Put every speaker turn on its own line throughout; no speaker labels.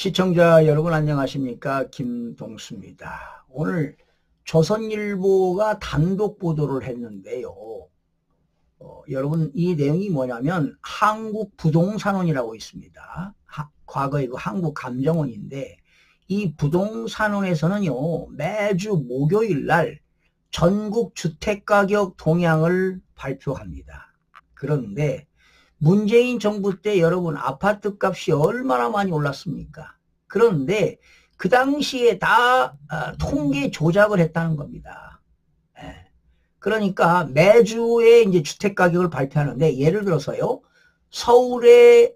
시청자 여러분 안녕하십니까? 김동수입니다. 오늘 조선일보가 단독 보도를 했는데요. 여러분 이 내용이 뭐냐면 한국부동산원이라고 있습니다. 과거에 그 한국감정원인데 이 부동산원에서는요 매주 목요일 날 전국 주택가격 동향을 발표합니다. 그런데 문재인 정부 때 여러분 아파트 값이 얼마나 많이 올랐습니까? 그런데 그 당시에 다 통계 조작을 했다는 겁니다. 그러니까 매주에 이제 주택 가격을 발표하는데 예를 들어서요. 서울에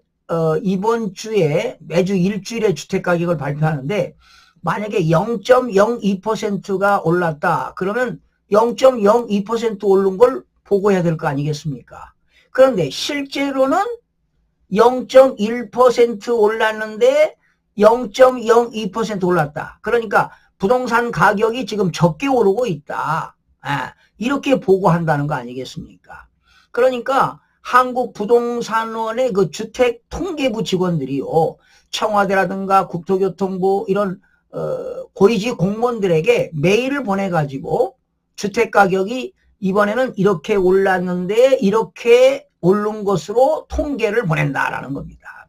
이번 주에 매주 일주일에 주택 가격을 발표하는데 만약에 0.02%가 올랐다. 그러면 0.02% 오른 걸 보고해야 될 거 아니겠습니까? 그런데 실제로는 0.1% 올랐는데 0.02% 올랐다. 그러니까 부동산 가격이 지금 적게 오르고 있다. 이렇게 보고한다는 거 아니겠습니까? 그러니까 한국부동산원의 그 주택통계부 직원들이요. 청와대라든가 국토교통부 이런 고위직 공무원들에게 메일을 보내가지고 주택가격이 이번에는 이렇게 올랐는데 이렇게 오른 것으로 통계를 보낸다라는 겁니다.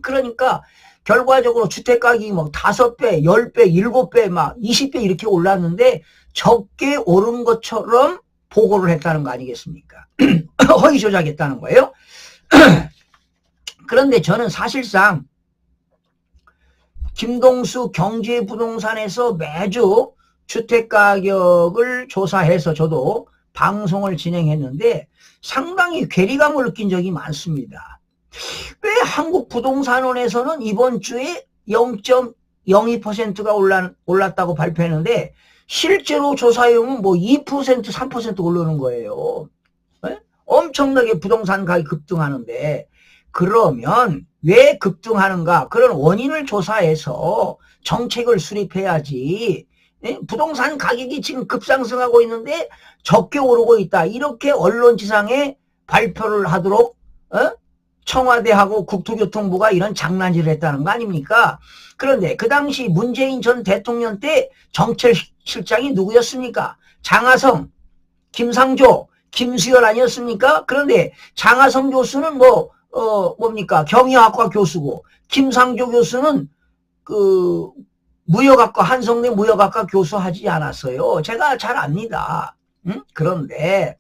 그러니까 결과적으로 주택가격이 뭐 5배, 10배, 7배, 막 20배 이렇게 올랐는데 적게 오른 것처럼 보고를 했다는 거 아니겠습니까? 허위 조작했다는 거예요. 그런데 저는 사실상 김동수 경제부동산에서 매주 주택가격을 조사해서 저도 방송을 진행했는데 상당히 괴리감을 느낀 적이 많습니다. 왜 한국부동산원에서는 이번 주에 0.02%가 올랐다고 발표했는데 실제로 조사용은 뭐 2%, 3% 오르는 거예요. 엄청나게 부동산 가격이 급등하는데 그러면 왜 급등하는가? 그런 원인을 조사해서 정책을 수립해야지. 부동산 가격이 지금 급상승하고 있는데 적게 오르고 있다. 이렇게 언론지상에 발표를 하도록 청와대하고 국토교통부가 이런 장난질을 했다는 거 아닙니까? 그런데 그 당시 문재인 전 대통령 때 정책실장이 누구였습니까? 장하성, 김상조, 김수열 아니었습니까? 그런데 장하성 교수는 뭡니까? 경영학과 교수고 김상조 교수는 무역학과, 한성대 무역학과 교수하지 않았어요. 제가 잘 압니다. 그런데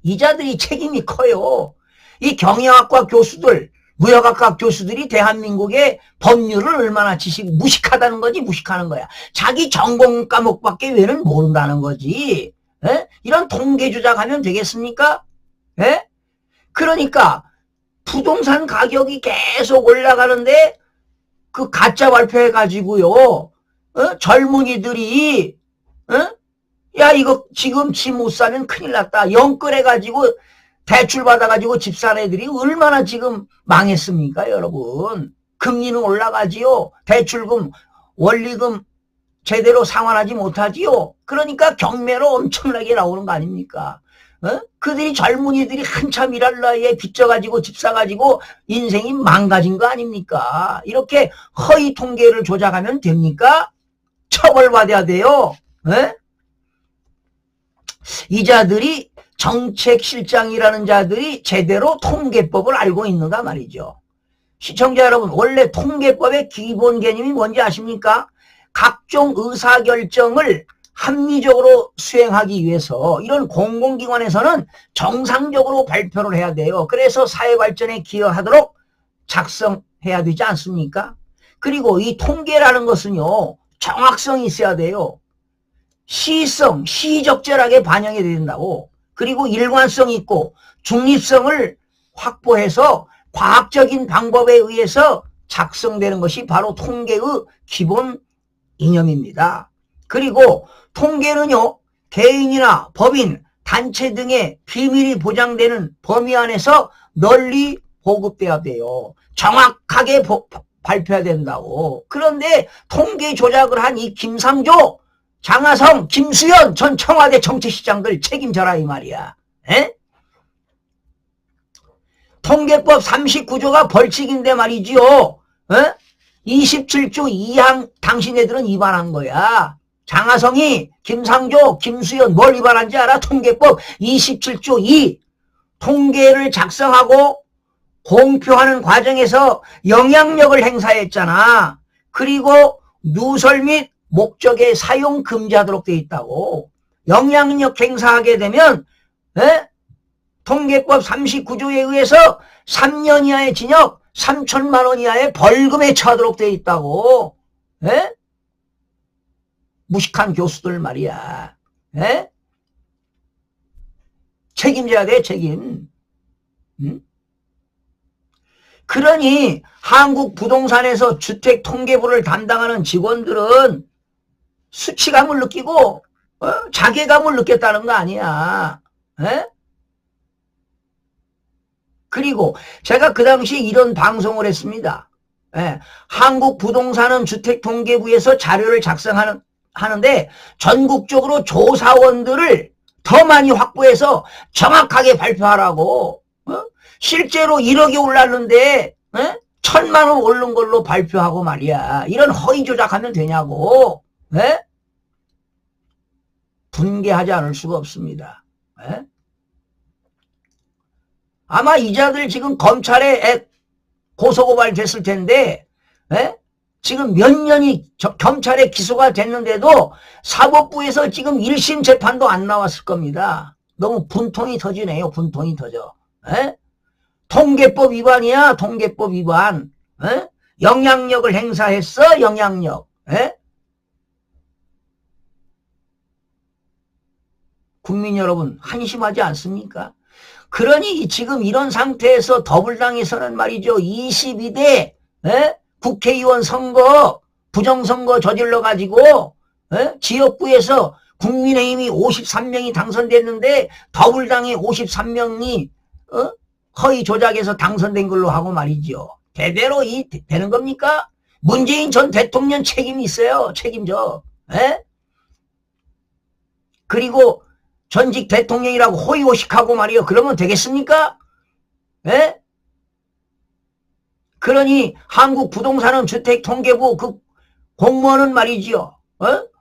이자들이 책임이 커요. 이 경영학과 교수들, 무역학과 교수들이 대한민국의 법률을 얼마나 무식하다는 거지, 무식하는 거야. 자기 전공 과목밖에 왜는 모른다는 거지. 이런 통계 조작하면 되겠습니까? 그러니까 부동산 가격이 계속 올라가는데 그 가짜 발표해가지고요, 젊은이들이, 야, 이거 지금 집 못 사면 큰일 났다. 영끌해가지고, 대출 받아가지고 집 산 애들이 얼마나 지금 망했습니까, 여러분? 금리는 올라가지요. 대출금, 원리금 제대로 상환하지 못하지요. 그러니까 경매로 엄청나게 나오는 거 아닙니까? 그들이 젊은이들이 한참 일할 나이에 빚져가지고 집 사가지고 인생이 망가진 거 아닙니까? 이렇게 허위 통계를 조작하면 됩니까? 처벌받아야 돼요. 이 자들이 정책실장이라는 자들이 제대로 통계법을 알고 있는가 말이죠. 시청자 여러분, 원래 통계법의 기본 개념이 뭔지 아십니까? 각종 의사결정을 합리적으로 수행하기 위해서 이런 공공기관에서는 정상적으로 발표를 해야 돼요. 그래서 사회발전에 기여하도록 작성해야 되지 않습니까? 그리고 이 통계라는 것은요, 정확성이 있어야 돼요. 시의성, 시의적절하게 반영이 된다고. 그리고 일관성 있고 중립성을 확보해서 과학적인 방법에 의해서 작성되는 것이 바로 통계의 기본 이념입니다. 그리고 통계는요, 개인이나 법인, 단체 등의 비밀이 보장되는 범위 안에서 널리 보급돼야 돼요. 정확하게 발표해야 된다고. 그런데 통계 조작을 한 이 김상조, 장하성, 김수현 전 청와대 정책실장들 책임져라 이 말이야. 통계법 39조가 벌칙인데 말이지요. 27조 2항 당신네들은 위반한 거야. 장하성이, 김상조, 김수현 뭘 위반한지 알아? 통계법 27조 2. 통계를 작성하고 공표하는 과정에서 영향력을 행사했잖아. 그리고 누설 및 목적에 사용 금지하도록 돼 있다고. 영향력 행사하게 되면 통계법 39조에 의해서 3년 이하의 징역 3천만 원 이하의 벌금에 처하도록 돼 있다고. 무식한 교수들 말이야. 책임져야 돼, 책임. 응? 그러니 한국부동산에서 주택통계부를 담당하는 직원들은 수치감을 느끼고 자괴감을 느꼈다는 거 아니야. 그리고 제가 그 당시 이런 방송을 했습니다. 한국부동산은 주택통계부에서 자료를 작성하는데 전국적으로 조사원들을 더 많이 확보해서 정확하게 발표하라고. 실제로 1억이 올랐는데 1,000만 원 오른 걸로 발표하고 말이야. 이런 허위 조작하면 되냐고. 분개하지 않을 수가 없습니다. 아마 이자들 지금 검찰에 고소고발 됐을 텐데 지금 몇 년이 검찰에 기소가 됐는데도 사법부에서 지금 1심 재판도 안 나왔을 겁니다. 너무 분통이 터지네요. 분통이 터져. 통계법 위반이야. 통계법 위반. 영향력을 행사했어. 영향력. 국민 여러분 한심하지 않습니까? 그러니 지금 이런 상태에서 더불당에서는 말이죠. 22대 국회의원 선거 부정선거 저질러 가지고 지역구에서 국민의힘이 53명이 당선됐는데 더불당의 53명이 허위 조작해서 당선된 걸로 하고 말이죠. 대대로 되는 겁니까? 문재인 전 대통령 책임이 있어요. 책임져. 그리고 전직 대통령이라고 호의호식하고 말이요. 그러면 되겠습니까? 그러니 한국부동산은 주택통계부 그 공무원은 말이지요.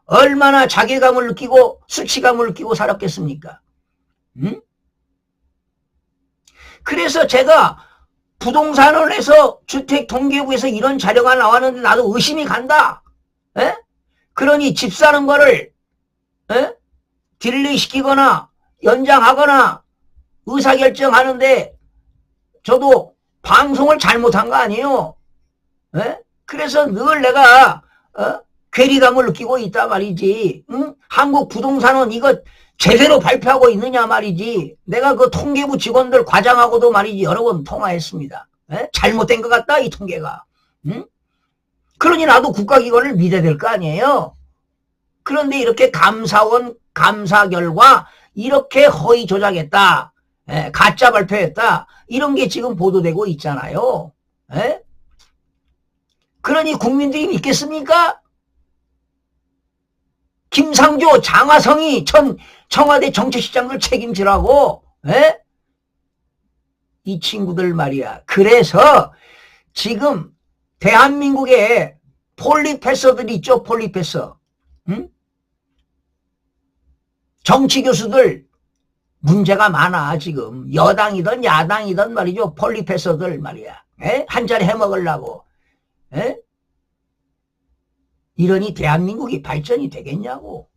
얼마나 자괴감을 느끼고 수치감을 느끼고 살았겠습니까? 그래서 제가 부동산원에서 주택통계부에서 이런 자료가 나왔는데 나도 의심이 간다. 그러니 집 사는 거를 딜레이 시키거나 연장하거나 의사결정하는데 저도 방송을 잘못한 거 아니에요. 그래서 늘 내가 괴리감을 느끼고 있다 말이지. 한국부동산은 이거 제대로 발표하고 있느냐 말이지. 내가 그 통계부 직원들 과장하고도 말이지 여러 번 통화했습니다. 잘못된 것 같다 이 통계가. 그러니 나도 국가기관을 믿어야 될 거 아니에요. 그런데 이렇게 감사원 감사 결과 이렇게 허위 조작했다. 가짜 발표했다. 이런 게 지금 보도되고 있잖아요. 그러니 국민들이 믿겠습니까? 김상조, 장하성이 청와대 정책실장들 책임지라고. 이 친구들 말이야. 그래서 지금 대한민국에 폴리페서들 있죠. 폴리페서. 정치 교수들 문제가 많아. 지금 여당이든 야당이든 말이죠. 폴리페서들 말이야. 한 자리 해먹으려고. 이러니 대한민국이 발전이 되겠냐고.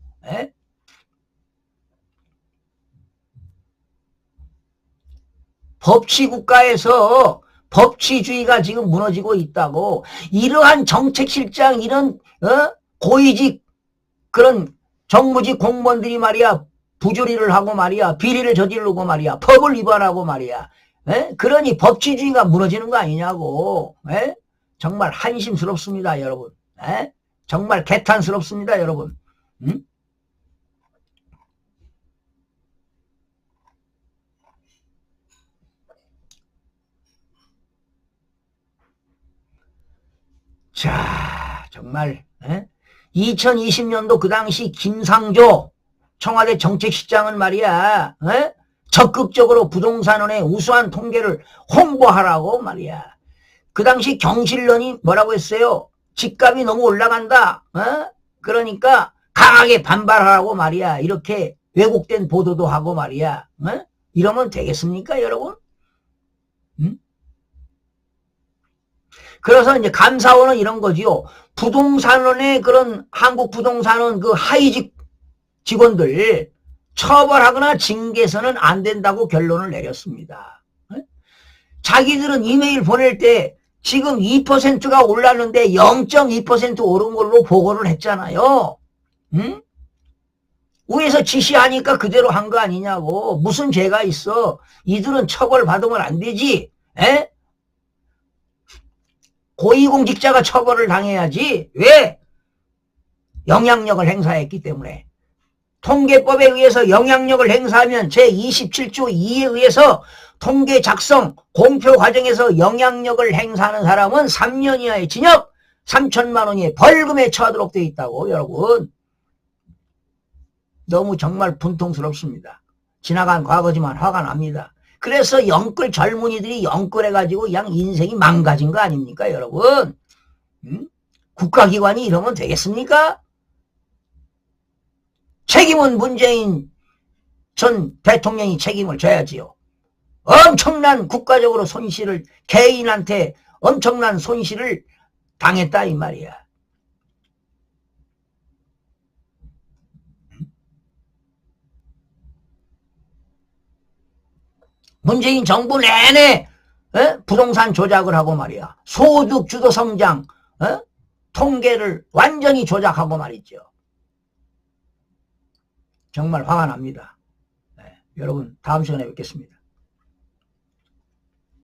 법치국가에서 법치주의가 지금 무너지고 있다고. 이러한 정책실장 이런 고위직 그런 정무직 공무원들이 말이야 부조리를 하고 말이야 비리를 저지르고 말이야 법을 위반하고 말이야. 그러니 법치주의가 무너지는 거 아니냐고. 정말 한심스럽습니다 여러분. 정말 개탄스럽습니다 여러분. 자 정말 2020년도 그 당시 김상조 청와대 정책실장은 말이야 적극적으로 부동산원의 우수한 통계를 홍보하라고 말이야. 그 당시 경실련이 뭐라고 했어요? 집값이 너무 올라간다. 그러니까 강하게 반발하라고 말이야. 이렇게 왜곡된 보도도 하고 말이야. 이러면 되겠습니까, 여러분? 그래서 이제 감사원은 이런 거지요. 부동산원의 그런 한국 부동산원 그 하위직 직원들 처벌하거나 징계서는 안 된다고 결론을 내렸습니다. 자기들은 이메일 보낼 때 지금 2%가 올랐는데 0.2% 오른 걸로 보고를 했잖아요. 응? 위에서 지시하니까 그대로 한 거 아니냐고. 무슨 죄가 있어. 이들은 처벌받으면 안 되지. 에? 고위공직자가 처벌을 당해야지. 왜? 영향력을 행사했기 때문에. 통계법에 의해서 영향력을 행사하면 제27조 2에 의해서 통계 작성, 공표 과정에서 영향력을 행사하는 사람은 3년 이하의 징역, 3천만 원의 벌금에 처하도록 되어 있다고. 여러분, 너무 정말 분통스럽습니다. 지나간 과거지만 화가 납니다. 그래서 영끌 젊은이들이 영끌해가지고 그냥 인생이 망가진 거 아닙니까, 여러분? 국가기관이 이러면 되겠습니까? 책임은 문재인 전 대통령이 책임을 져야지요. 엄청난 국가적으로 손실을, 개인한테 엄청난 손실을 당했다 이 말이야. 문재인 정부 내내 부동산 조작을 하고 말이야. 소득 주도 성장 통계를 완전히 조작하고 말이죠. 정말 화가 납니다. 네, 여러분 다음 시간에 뵙겠습니다.